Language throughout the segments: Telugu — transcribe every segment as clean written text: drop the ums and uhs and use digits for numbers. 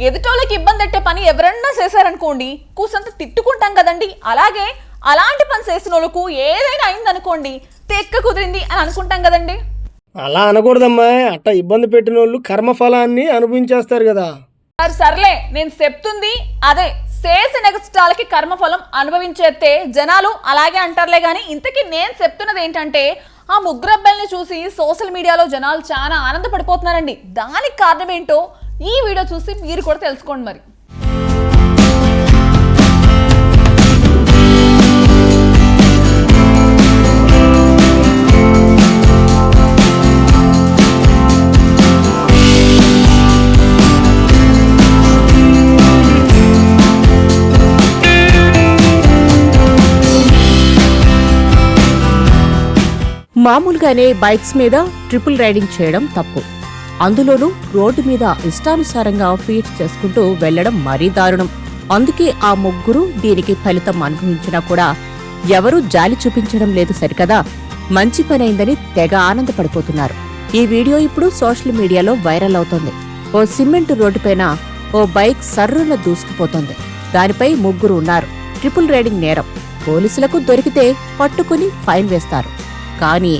ఎదుటోళ్ళకి ఇబ్బంది పెట్టే పని ఎవరన్నా చేశారనుకోండి కూసంత తిట్టుకుంటాం కదండి. అలాగే అలాంటి పని చేసిన వాళ్ళకు ఏదైనా అయిందనుకోండి తెక్క కుదిరింది అని అనుకుంటాం కదండి. అలా అనకూడదమ్మా. అట్ట ఇబ్బంది పెట్టిన వాళ్ళు కర్మఫలాన్ని అనుభవించేస్తారు కదా. సర్లే, నేను చెప్తుంది అదే, చేసిన కష్టాలకి కర్మఫలం అనుభవించేస్తే జనాలు అలాగే అంటారులే. గాని ఇంతకీ నేను చెప్తున్నది ఏంటంటే, ఆ ముగ్గురు అబ్బాయిల్ని చూసి సోషల్ మీడియాలో జనాలు చాలా ఆనందపడిపోతున్నారండి. దానికి కారణం ఏంటో ఈ వీడియో చూసి మీరు కూడా తెలుసుకోండి. మరి మామూలుగానే బైక్స్ మీద ట్రిపుల్ రైడింగ్ చేయడం తప్పు. అందులోనూ రోడ్డు మీద ఇష్టానుసారంగా ఫీట్ చేసుకుంటూ వెళ్లడం మరీ దారుణం. అందుకే ఆ ముగ్గురు దీనికి ఫలితం అనుభవించినా కూడా ఎవరూ జాలి చూపించడం లేదు సరికదా. మంచి పనైందని తెగ ఆనందపడిపోతున్నారు. ఈ వీడియో ఇప్పుడు సోషల్ మీడియాలో వైరల్ అవుతోంది. ఓ సిమెంట్ రోడ్డుపైన ఓ బైక్ సర్రున దూసుకుపోతోంది. దానిపై ముగ్గురు ఉన్నారు. ట్రిపుల్ రైడింగ్ నేరం. పోలీసులకు దొరికితే పట్టుకుని ఫైన్ వేస్తారు. కానీ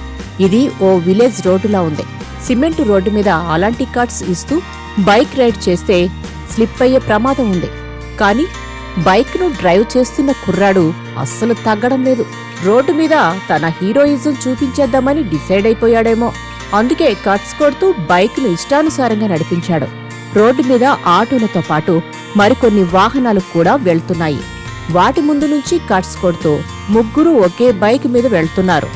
ఇది ఓ విలేజ్ రోడ్డులా ఉంది. సిమెంట్ రోడ్డు మీద అలాంటి కట్స్ ఇస్తూ బైక్ రైడ్ చేస్తే స్లిప్ అయ్యే ప్రమాదం ఉంది. కానీ బైక్ను డ్రైవ్ చేస్తున్న కుర్రాడు అస్సలు తగ్గడం లేదు. రోడ్డు మీద తన హీరోయిజం చూపించేద్దామని డిసైడ్ అయిపోయాడేమో. అందుకే కట్స్ కొడుతూ బైక్ను ఇష్టానుసారంగా నడిపించాడు. రోడ్డు మీద ఆటోలతో పాటు మరికొన్ని వాహనాలు కూడా వెళ్తున్నాయి. వాటి ముందు నుంచి కట్స్ కొడుతూ ముగ్గురు ఒకే బైక్ మీద వెళ్తున్నారు.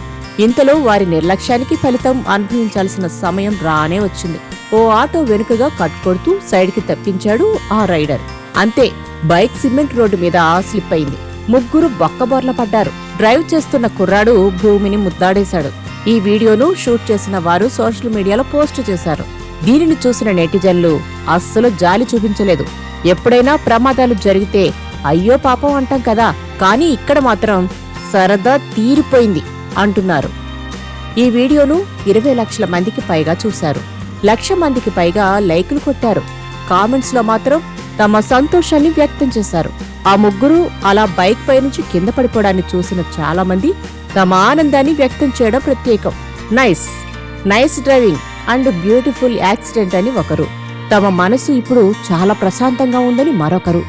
ఇంతలో వారి నిర్లక్ష్యానికి ఫలితం అనుభవించాల్సిన సమయం రానే వచ్చింది. ఓ ఆటో వెనుకగా కట్ కొడుతూ సైడ్కి తప్పించాడు ఆ రైడర్. అంతే, బైక్ సిమెంట్ రోడ్డు మీద స్లిప్ అయింది. ముగ్గురు బొక్కబోర్ల పడ్డారు. డ్రైవ్ చేస్తున్న కుర్రాడు భూమిని ముద్దాడేశాడు. ఈ వీడియోను షూట్ చేసిన వారు సోషల్ మీడియాలో పోస్ట్ చేశారు. దీనిని చూసిన నెటిజన్లు అస్సలు జాలి చూపించలేదు. ఎప్పుడైనా ప్రమాదాలు జరిగితే అయ్యో పాపం అంటాం కదా, కానీ ఇక్కడ మాత్రం సరదా తీరిపోయింది అంటున్నారు. ఈ వీడియోను 20 లక్షల మందికి పైగా చూశారు. 1,00,000 మందికి పైగా లైకులు కొట్టారు. కామెంట్స్ లో మాత్రం తమ సంతోషాన్ని వ్యక్తం చేశారు. ఆ ముగ్గురు అలా బైక్ పై నుంచి కింద పడిపోవడాన్ని చూసిన చాలా మంది తమ ఆనందాన్ని వ్యక్తం చేయడం ప్రత్యేకం. Nice driving and beautiful accident అని ఒకరు, తమ మనసు ఇప్పుడు చాలా ప్రశాంతంగా ఉందని మరొకరు,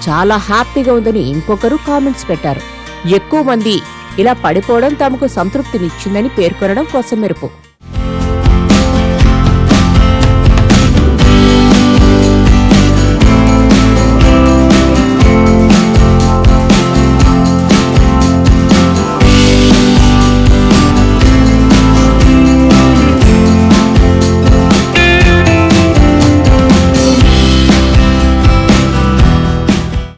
చాలా హ్యాపీగా ఉందని ఇంకొకరు కామెంట్స్ పెట్టారు. ఎక్కువ మంది ఇలా పడిపోవడం తమకు సంతృప్తినిచ్చిందని పేర్కొనడం కోసం మెరుపు.